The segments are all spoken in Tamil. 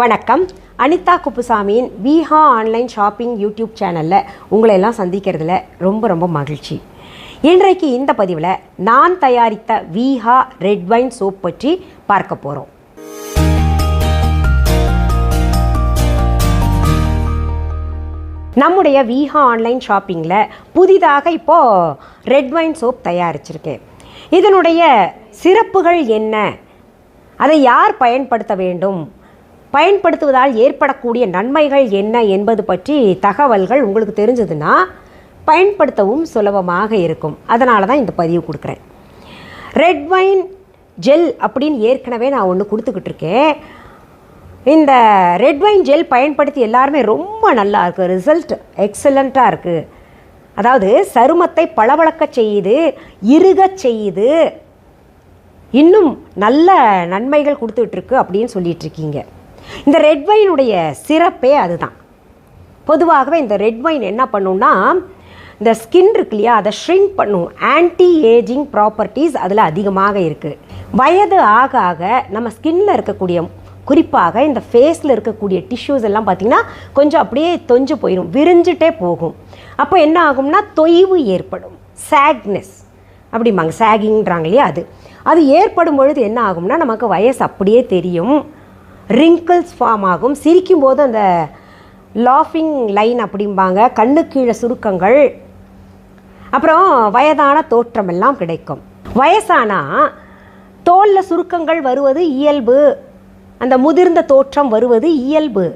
வணக்கம். அனிதா குப்புசாமியின் விஹா ஆன்லைன் ஷாப்பிங் யூடியூப் சேனலில் உங்களை எல்லாம் சந்திக்கிறதுல ரொம்ப மகிழ்ச்சி. இன்றைக்கு இந்த பதிவில் நான் தயாரித்த விஹா ரெட் வைன் சோப் பற்றி பார்க்க போகிறோம். நம்முடைய விஹா ஆன்லைன் ஷாப்பிங்கில் புதிதாக இப்போது ரெட் வைன் சோப் தயாரிச்சிருக்கேன். இதனுடைய சிறப்புகள் என்ன, அதை யார் பயன்படுத்த வேண்டும், பயன்படுத்துவதால் ஏற்படக்கூடிய நன்மைகள் என்ன என்பது பற்றி தகவல்கள் உங்களுக்கு தெரிஞ்சதுன்னா பயன்படுத்தவும் சுலபமாக இருக்கும். அதனால தான் இந்த பதிவு கொடுக்குறேன். ரெட் வைன் ஜெல் அப்படின்னு ஏற்கனவே நான் ஒன்று கொடுத்துக்கிட்டு இருக்கேன். இந்த ரெட் வைன் ஜெல் பயன்படுத்தி எல்லாருமே ரொம்ப நல்லா இருக்குது, ரிசல்ட் எக்ஸலண்ட்டாக இருக்குது. அதாவது சருமத்தை பளபளக்க செய்யுது, இறுக செய்யுது, இன்னும் நல்ல நன்மைகள் கொடுத்துட்ருக்கு அப்படின்னு சொல்லிட்டு இருக்கீங்க. இந்த ரெட் வைனுடைய சிறப்பே அதுதான். பொதுவாகவே இந்த ரெட் வைன் என்ன பண்ணுன்னா, இந்த ஸ்கின் இருக்கு இல்லையா, அதை ஷ்ரிங்க் பண்ணும். ஆன்டி ஏஜிங் ப்ராப்பர்ட்டிஸ் அதில் அதிகமாக இருக்குது. வயது ஆக ஆக நம்ம ஸ்கின்னில் இருக்கக்கூடிய, குறிப்பாக இந்த ஃபேஸில் இருக்கக்கூடிய டிஷ்யூஸ் எல்லாம் பார்த்திங்கன்னா கொஞ்சம் அப்படியே தொஞ்சு போயிடும், விரிஞ்சிட்டே போகும். அப்போ என்ன ஆகும்னா தொய்வு ஏற்படும், சாக்னஸ் அப்படிம்பாங்க, சாகிங்கிறாங்க இல்லையா, அது ஏற்படும் பொழுது என்ன ஆகும்னா நமக்கு வயசு அப்படியே தெரியும், ரிங்கிள்ஸ் ஃபார்ம் ஆகும், சிரிக்கும்போது அந்த லாஃபிங் லைன் அப்படிம்பாங்க, கண்ணு கீழே சுருக்கங்கள், அப்புறம் வயதான தோற்றம் எல்லாம் கிடைக்கும். வயசானால் தோலில் சுருக்கங்கள் வருவது இயல்பு, அந்த முதிர்ந்த தோற்றம் வருவது இயல்பு.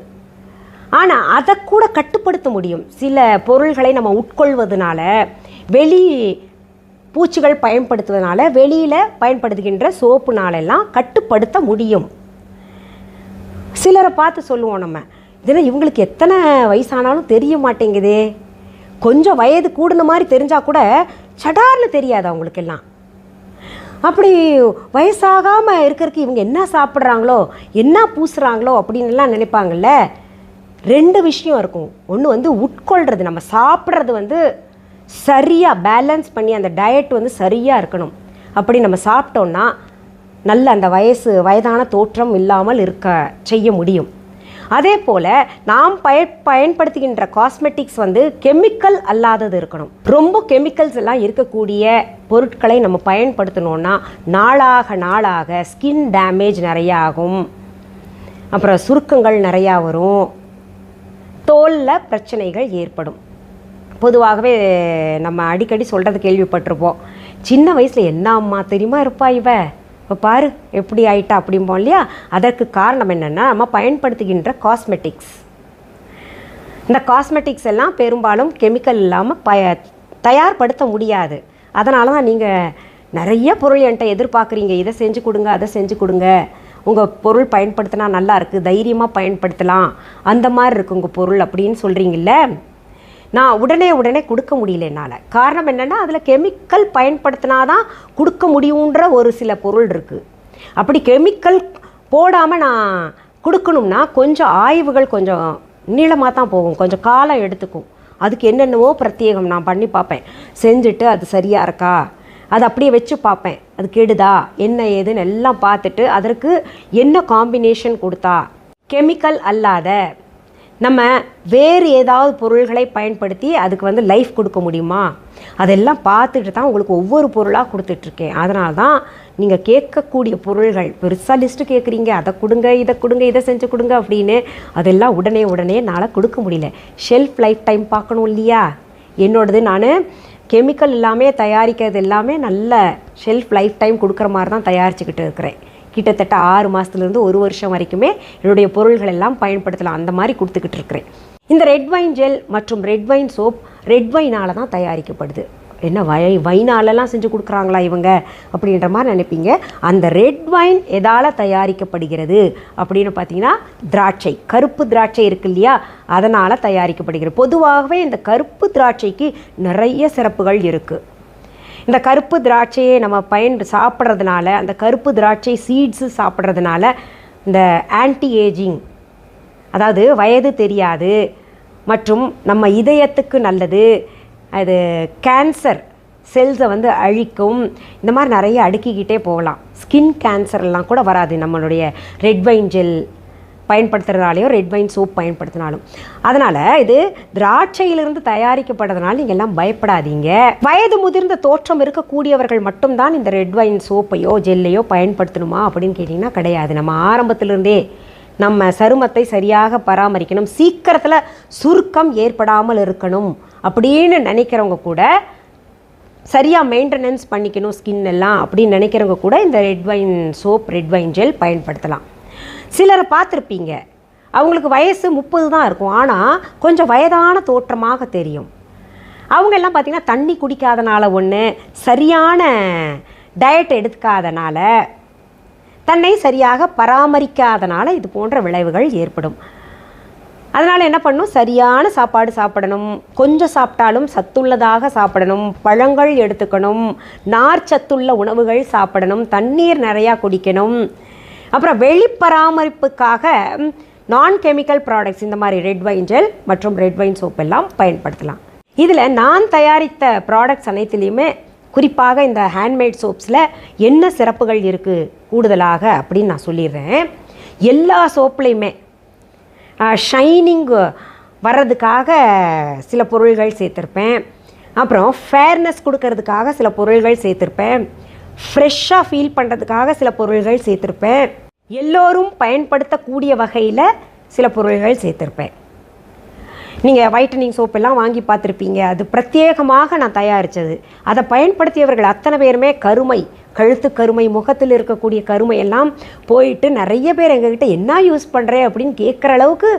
ஆனால் அதை கூட கட்டுப்படுத்த முடியும். சில பொருள்களை நம்ம உட்கொள்வதனால, வெளி பூச்சிகள் பயன்படுத்துவதனால, வெளியில் பயன்படுத்துகின்ற சோப்புனாலெல்லாம் கட்டுப்படுத்த முடியும். சிலரை பார்த்து சொல்லுவோம் நம்ம, இதெல்லாம் இவங்களுக்கு எத்தனை வயசானாலும் தெரிய மாட்டேங்குதே, கொஞ்சம் வயது கூடுன மாதிரி தெரிஞ்சால் கூட சடார்னு தெரியாது அவங்களுக்கெல்லாம். அப்படி வயசாகாமல் இருக்கிறதுக்கு இவங்க என்ன சாப்பிட்றாங்களோ, என்ன பூசுகிறாங்களோ அப்படின்லாம் நினைப்பாங்கள்ல. ரெண்டு விஷயம் இருக்கும். ஒன்று உட்கொள்கிறது, நம்ம சாப்பிட்றது சரியாக பேலன்ஸ் பண்ணி அந்த டயட் சரியாக இருக்கணும். அப்படி நம்ம சாப்பிட்டோன்னா நல்ல அந்த வயதான தோற்றம் இல்லாமல் இருக்க செய்ய முடியும். அதே போல் நாம் பயன்படுத்துகின்ற காஸ்மெட்டிக்ஸ் கெமிக்கல் அல்லாதது இருக்கணும். ரொம்ப கெமிக்கல்ஸ் எல்லாம் இருக்கக்கூடிய பொருட்களை நம்ம பயன்படுத்தணுன்னா நாளாக ஸ்கின் டேமேஜ் நிறையா ஆகும், அப்புறம் சுருக்கங்கள் நிறையா வரும், தோலில் பிரச்சனைகள் ஏற்படும். பொதுவாகவே நம்ம அடிக்கடி சொல்கிறது கேள்விப்பட்டிருப்போம், சின்ன வயசில் என்ன அம்மா தெரியுமா இருப்பா இவ, இப்போ பாரு எப்படி ஆயிட்டா அப்படிம்போம் இல்லையா. அதற்கு காரணம் என்னென்னா நம்ம பயன்படுத்துகின்ற காஸ்மெட்டிக்ஸ். இந்த காஸ்மெட்டிக்ஸ் எல்லாம் பெரும்பாலும் கெமிக்கல் இல்லாமல் தயார்படுத்த முடியாது. அதனால தான் நீங்கள் நிறைய பொருள் என்கிட்ட எதிர்பார்க்குறீங்க, இதை செஞ்சு கொடுங்க, அதை செஞ்சு கொடுங்க, உங்கள் பொருள் பயன்படுத்தினா நல்லா இருக்குது, தைரியமாக பயன்படுத்தலாம், அந்த மாதிரி இருக்குது உங்கள் பொருள் அப்படின்னு சொல்கிறீங்கள. நான் உடனே கொடுக்க முடியல என்னால். காரணம் என்னென்னா அதில் கெமிக்கல் பயன்படுத்தினா தான் கொடுக்க முடியுன்ற ஒரு சில பொருள் இருக்குது. அப்படி கெமிக்கல் போடாமல் நான் கொடுக்கணும்னா கொஞ்சம் ஆய்வுகள் கொஞ்சம் நீளமாக தான் போகும், கொஞ்சம் காலம் எடுத்துக்கும். அதுக்கு என்னென்னவோ பிரத்யேகம் நான் பண்ணி பார்ப்பேன், செஞ்சுட்டு அது சரியாக இருக்கா, அது அப்படியே வச்சு பார்ப்பேன், அது கெடுதா என்ன ஏதுன்னு எல்லாம் பார்த்துட்டு அதற்கு என்ன காம்பினேஷன் கொடுத்தா, கெமிக்கல் அல்லாத நம்ம வேறு ஏதாவது பொருள்களை பயன்படுத்தி அதுக்கு லைஃப் கொடுக்க முடியுமா, அதெல்லாம் பார்த்துட்டு தான் உங்களுக்கு ஒவ்வொரு பொருளாக கொடுத்துட்ருக்கேன். அதனால தான் நீங்கள் கேட்கக்கூடிய பொருள்கள் பெருசாக லிஸ்ட்டு கேட்குறீங்க, அதை கொடுங்க, இதை கொடுங்க, இதை செஞ்சு கொடுங்க அப்படின்னு. அதெல்லாம் உடனே என்னால் கொடுக்க முடியல. ஷெல்ஃப் லைஃப் டைம் பார்க்கணும் இல்லையா. என்னோடது நான் கெமிக்கல் இல்லாமல் தயாரிக்கிறது எல்லாமே நல்ல ஷெல்ஃப் லைஃப் டைம் கொடுக்குற மாதிரி தான் தயாரிச்சுக்கிட்டு இருக்கிறேன். கிட்டத்தட்ட 6 மாதத்துலேருந்து 1 வருஷம் வரைக்குமே என்னுடைய பொருள்கள் எல்லாம் பயன்படுத்தலாம், அந்த மாதிரி கொடுத்துக்கிட்டு இருக்கிறேன். இந்த ரெட் வைன் ஜெல் மற்றும் ரெட் வைன் சோப் ரெட் வைனால் தான் தயாரிக்கப்படுது. என்ன வைனாலெல்லாம் செஞ்சு கொடுக்குறாங்களா இவங்க அப்படின்ற மாதிரி நினைப்பீங்க. அந்த ரெட் வைன் எதால் தயாரிக்கப்படுகிறது அப்படின்னு பார்த்தீங்கன்னா திராட்சை, கருப்பு திராட்சை இருக்கு இல்லையா, அதனால் தயாரிக்கப்படுகிறது. பொதுவாகவே இந்த கருப்பு திராட்சைக்கு நிறைய சிறப்புகள் இருக்குது. இந்த கருப்பு திராட்சையை நம்ம சாப்பிட்றதுனால, அந்த கருப்பு திராட்சை சீட்ஸு சாப்பிட்றதுனால இந்த ஆன்டி ஏஜிங், அதாவது வயது தெரியாது மற்றும் நம்ம இதயத்துக்கு நல்லது, அது கேன்சர் செல்ஸை அழிக்கும், இந்த மாதிரி நிறைய அடுக்கிக்கிட்டே போகலாம். ஸ்கின் கேன்சர்லாம் கூட வராது நம்மளுடைய ரெட் வைன் ஜெல் பயன்படுத்துகிறதுனாலையும் ரெட் வைன் சோப் பயன்படுத்தினாலும். அதனால் இது திராட்சையிலிருந்து தயாரிக்கப்படுறதுனால நீங்கள் எல்லாம் பயப்படாதீங்க. வயது முதிர்ந்த தோற்றம் இருக்கக்கூடியவர்கள் மட்டும்தான் இந்த ரெட் வைன் சோப்பையோ ஜெல்லையோ பயன்படுத்தணுமா அப்படின்னு கேட்டிங்கன்னா கிடையாது. நம்ம ஆரம்பத்திலிருந்தே நம்ம சருமத்தை சரியாக பராமரிக்கணும், சீக்கிரத்தில் சுருக்கம் ஏற்படாமல் இருக்கணும் அப்படின்னு நினைக்கிறவங்க கூட, சரியாக மெயின்டெனன்ஸ் பண்ணிக்கணும் ஸ்கின் எல்லாம் அப்படின்னு நினைக்கிறவங்க கூட இந்த red wine soap, red wine gel பயன்படுத்தலாம். சிலரை பார்த்துருப்பீங்க, அவங்களுக்கு வயசு 30 தான் இருக்கும், ஆனால் கொஞ்சம் வயதான தோற்றமாக தெரியும். அவங்க எல்லாம் பார்த்திங்கன்னா தண்ணி குடிக்காதனால ஒன்று, சரியான டயட் எடுக்காதனால, தன்னை சரியாக பராமரிக்காதனால இது போன்ற விளைவுகள் ஏற்படும். அதனால் என்ன பண்ணணும், சரியான சாப்பாடு சாப்பிடணும், கொஞ்சம் சாப்பிட்டாலும் சத்துள்ளதாக சாப்பிடணும், பழங்கள் எடுத்துக்கணும், நார் சத்துள்ள உணவுகள் சாப்பிடணும், தண்ணீர் நிறையா குடிக்கணும். அப்புறம் வெளி பராமரிப்புக்காக நான் கெமிக்கல் ப்ராடக்ட்ஸ் இந்த மாதிரி ரெட் வைன் ஜெல் மற்றும் ரெட் வைன் சோப் எல்லாம் பயன்படுத்தலாம். இதில் நான் தயாரித்த ப்ராடக்ட்ஸ் அனைத்துலேயுமே குறிப்பாக இந்த ஹேண்ட்மேட் சோப்ஸில் என்ன சிறப்புகள் இருக்குது கூடுதலாக அப்படின்னு நான் சொல்லிடுறேன். எல்லா சோப்லேயுமே ஷைனிங் வர்றதுக்காக சில பொருள்கள் சேர்த்துருப்பேன். அப்புறம் ஃபேர்னஸ் கொடுக்கறதுக்காக சில பொருள்கள் சேர்த்துருப்பேன். ஃப்ரெஷ்ஷாக ஃபீல் பண்ணுறதுக்காக சில பொருள்கள் சேர்த்துருப்பேன். எல்லோரும் பயன்படுத்தக்கூடிய வகையில் சில பொருள்கள் சேர்த்துருப்பேன். நீங்கள் வைட்டனிங் சோப்பெல்லாம் வாங்கி பார்த்துருப்பீங்க, அது பிரத்யேகமாக நான் தயாரித்தது. அதை பயன்படுத்தியவர்கள் அத்தனை பேருமே கருமை, கழுத்து கருமை, முகத்தில் இருக்கக்கூடிய கருமை எல்லாம் போயிட்டு நிறைய பேர் எங்ககிட்ட என்ன யூஸ் பண்ணுறேன் அப்படின்னு கேட்குற அளவுக்கு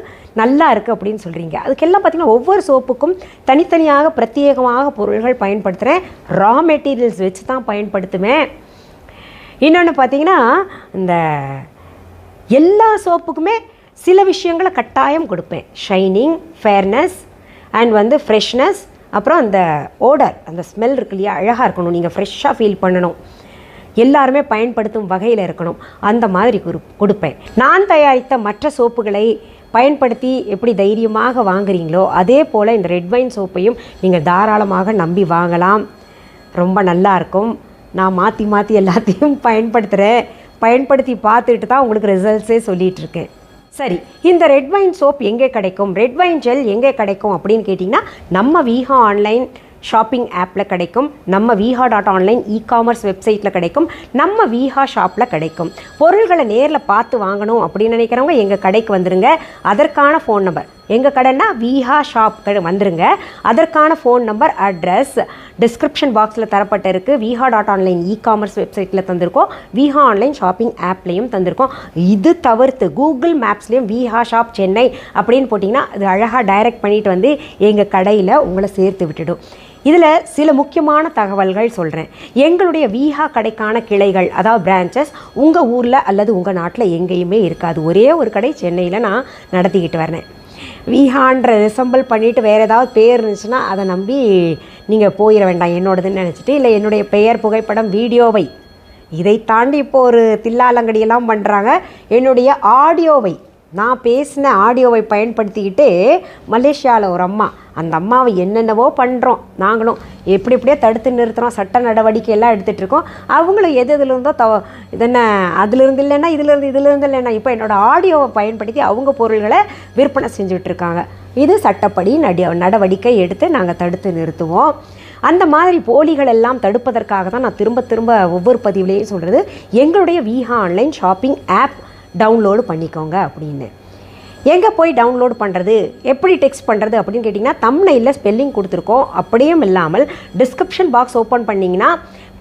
நல்லா இருக்குது அப்படின்னு சொல்கிறீங்க. அதுக்கெல்லாம் பார்த்திங்கன்னா ஒவ்வொரு சோப்புக்கும் தனித்தனியாக பிரத்யேகமாக பொருள்கள் பயன்படுத்துகிறேன். ரா மெட்டீரியல்ஸ் வச்சு தான் பயன்படுத்துவேன். இன்னொன்று பார்த்திங்கன்னா, இந்த எல்லா சோப்புக்குமே சில விஷயங்களை கட்டாயம் கொடுப்பேன். ஷைனிங், ஃபேர்னஸ் அண்ட் ஃப்ரெஷ்னஸ், அப்புறம் அந்த ஓடர், அந்த ஸ்மெல் இருக்கு இல்லையா, அழகாக இருக்கணும், நீங்கள் ஃப்ரெஷ்ஷாக ஃபீல் பண்ணணும், எல்லாருமே பயன்படுத்தும் வகையில் இருக்கணும், அந்த மாதிரி கொடுப்பேன். நான் தயாரித்த மற்ற சோப்புகளை பயன்படுத்தி எப்படி தைரியமாக வாங்குறீங்களோ அதே போல் இந்த ரெட் வைன் சோப்பையும் நீங்கள் தாராளமாக நம்பி வாங்கலாம். ரொம்ப நல்லாயிருக்கும். நான் மாற்றி மாற்றி எல்லாத்தையும் பயன்படுத்துகிறேன். பயன்படுத்தி பார்த்துட்டு தான் உங்களுக்கு ரிசல்ட்ஸே சொல்லிகிட்ருக்கேன். சரி, இந்த ரெட் வைன் சோப் எங்கே கிடைக்கும், ரெட் வைன் ஜெல் எங்கே கிடைக்கும் அப்படின்னு கேட்டிங்கன்னா, நம்ம வீஹா ஆன்லைன் ஷாப்பிங் ஆப்பில் கிடைக்கும், நம்ம வீஹா.ஆன்லைன் இ-காமர்ஸ் வெப்சைட்டில் கிடைக்கும், நம்ம வீஹா ஷாப்பில் கிடைக்கும். பொருள்களை நேரில் பார்த்து வாங்கணும் அப்படின்னு நினைக்கிறவங்க எங்கள் கடைக்கு வந்துடுங்க. அதற்கான ஃபோன் நம்பர், எங்கள் கடைன்னா வீஹா ஷாப் வந்துடுங்க. அதற்கான ஃபோன் நம்பர், அட்ரஸ் டிஸ்கிரிப்ஷன் பாக்ஸில் தரப்பட்டு இருக்குது. வீஹா.ஆன்லைன் இ-காமர்ஸ் வெப்சைட்டில் தந்திருக்கோம், வீஹா ஆன்லைன் ஷாப்பிங் ஆப்லேயும் தந்திருக்கோம். இது தவிர்த்து கூகுள் மேப்ஸ்லேயும் வீஹா ஷாப் சென்னை அப்படின்னு போட்டிங்கன்னா அது அழகாக டைரக்ட் பண்ணிட்டு வந்து எங்கள் கடையில் உங்களை சேர்த்து விட்டுடும். இதில் சில முக்கியமான தகவல்கள் சொல்கிறேன். எங்களுடைய வீஹா கடைக்கான கிளைகள், அதாவது பிரான்ச்சஸ், உங்கள் ஊரில் அல்லது உங்கள் நாட்டில் எங்கேயுமே இருக்காது. ஒரே ஒரு கடை சென்னையில் நான் நடத்திக்கிட்டு வரேன். வீஹான்ற ரிசம்பிள் பண்ணிவிட்டு வேறு ஏதாவது பேர் இருந்துச்சுன்னா அதை நம்பி நீங்கள் போயிட வேண்டாம் என்னோடதுன்னு நினச்சிட்டு, இல்லை என்னுடைய பெயர், புகைப்படம், வீடியோவை, இதை தாண்டி இப்போது ஒரு தில்லாலங்கடியெல்லாம் பண்ணுறாங்க, என்னுடைய ஆடியோவை, நான் பேசின ஆடியோவை பயன்படுத்திக்கிட்டு மலேசியாவில் ஒரு அம்மா, அந்த அம்மாவை என்னென்னவோ பண்ணுறோம், நாங்களும் எப்படியே தடுத்து நிறுத்துகிறோம், சட்ட நடவடிக்கை எல்லாம் எடுத்துகிட்ருக்கோம். அவங்களும் எதுலேருந்தோ இதென்ன அதிலிருந்து இல்லைன்னா இதிலிருந்து இல்லைன்னா இப்போ என்னோடய ஆடியோவை பயன்படுத்தி அவங்க பொருள்களை விற்பனை செஞ்சுட்ருக்காங்க. இது சட்டப்படி நடவடிக்கை எடுத்து நாங்கள் தடுத்து நிறுத்துவோம். அந்த மாதிரி போலிகள் எல்லாம் தடுப்பதற்காக தான் நான் திரும்ப ஒவ்வொரு பதிவுலேயும் சொல்கிறது, எங்களுடைய Veeha online shopping app download பண்ணிக்கோங்க அப்படின்னு. எங்கே போய் டவுன்லோட் பண்ணுறது, எப்படி டெக்ஸ்ட் பண்ணுறது அப்படின்னு கேட்டிங்கன்னா, தம்ப்நெயிலில் ஸ்பெல்லிங் கொடுத்துருக்கோம். அப்படியும் இல்லாமல் டிஸ்கிரிப்ஷன் பாக்ஸ் ஓப்பன் பண்ணிங்கன்னா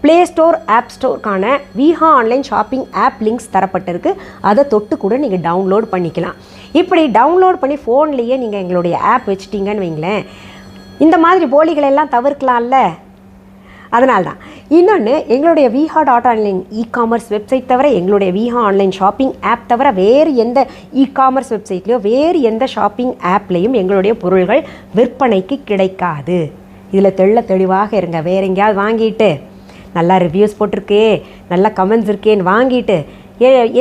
ப்ளே ஸ்டோர், ஆப் ஸ்டோருக்கான Viha online shopping app links தரப்பட்டிருக்கு. அதை தொட்டு கூட நீங்கள் டவுன்லோட் பண்ணிக்கலாம். இப்படி டவுன்லோட் பண்ணி ஃபோன்லேயே நீங்கள் எங்களுடைய ஆப் வச்சுட்டிங்கன்னு வைங்களேன், இந்த மாதிரி போலிகளெல்லாம் தவிர்க்கலாம்ல. அதனால்தான். இன்னொன்று, எங்களுடைய வீஹா.ஆன்லைன் இ-காமர்ஸ் வெப்சைட் தவிர, எங்களுடைய வீஹா ஆன்லைன் ஷாப்பிங் ஆப் தவிர வேறு எந்த இ-காமர்ஸ் வெப்சைட்லேயோ வேறு எந்த ஷாப்பிங் ஆப்லேயும் எங்களுடைய பொருள்கள் விற்பனைக்கு கிடைக்காது. இதில் தெளிவாக இருங்க. வேறு எங்கேயாவது வாங்கிட்டு நல்லா ரிவ்யூஸ் போட்டிருக்கே, நல்லா கமெண்ட்ஸ் இருக்கேன்னு வாங்கிட்டு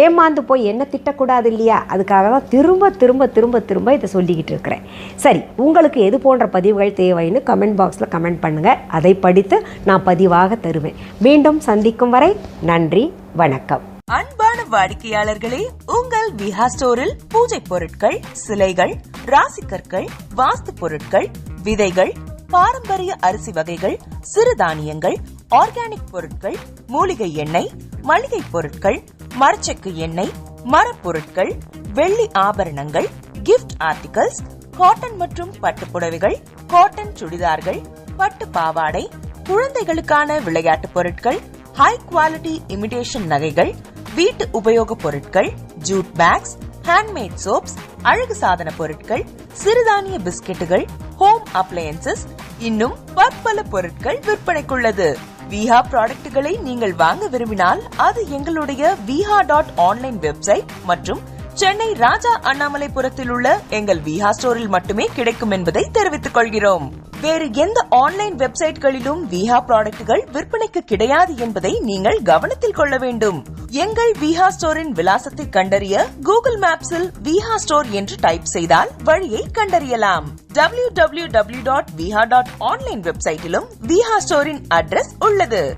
ஏமாந்து போய் என்ன திட்டக்கூடாது இல்லையா? அதுக்காக தான் திரும்ப இதை சொல்லிக்கிட்டு இருக்கிறேன். சரி, உங்களுக்கு எது போன்ற பதிவுகள் தேவைன்னு கமெண்ட் பாக்ஸில் கமெண்ட் பண்ணுங்கள். அதை படித்து நான் பதிவாக தருவேன். மீண்டும் சந்திக்கும் வரை நன்றி, வணக்கம். அன்பான வாடிக்கையாளர்களே, உங்கள் விஹா ஸ்டோரில் பூஜை பொருட்கள், சிலைகள், ராசிக்கற்கள், வாஸ்து பொருட்கள், விதைகள், பாரம்பரிய அரிசி வகைகள், சிறுதானியங்கள், ஆர்கானிக் பொருட்கள், மூலிகை எண்ணெய், மளிகை பொருட்கள், மரச்செக்கு எண்ணெய், மரப்பொருட்கள், வெள்ளி ஆபரணங்கள், கிஃப்ட் ஆர்டிகல்ஸ், காட்டன் மற்றும் பட்டு புடவைகள், காட்டன் சுடிதார்கள், பட்டு பாவாடை, குழந்தைகளுக்கான விளையாட்டு பொருட்கள், ஹை குவாலிட்டி இமிடேஷன் நகைகள், வீட்டு உபயோக பொருட்கள், ஜூட் பேக்ஸ், ஹேண்ட்மேட் சோப்ஸ், அழகு சாதன பொருட்கள், சிறுதானிய பிஸ்கெட்டுகள், ஹோம் அப்ளையன்சஸ், இன்னும் பற்பல பொருட்கள் விற்பனைக்குள்ளது. விஹா ப்ராடக்ட்களை நீங்கள் வாங்க விரும்பினால் அது எங்களுடைய viha.online வெப்சைட் மற்றும் சென்னை ராஜா அண்ணாமலைபுரத்தில் உள்ள எங்கள் விஹா ஸ்டோரில் மட்டுமே கிடைக்கும் என்பதை தெரிவித்துக் கொள்கிறோம். வேறு எந்த ஆன்லைன் வெப்சைட்களிலும் விஹா ப்ராடக்ட்கள் விற்பனைக்கு கிடையாது என்பதை நீங்கள் கவனத்தில் கொள்ள வேண்டும். எங்கள் விஹா ஸ்டோரின் விலாசத்தை கண்டறிய கூகுள் மேப்ஸில் விஹா ஸ்டோர் என்று டைப் செய்தால் வழியை கண்டறியலாம். www.viha.online வெப்சைட்டிலும் விஹா ஸ்டோரின் அட்ரஸ் உள்ளது.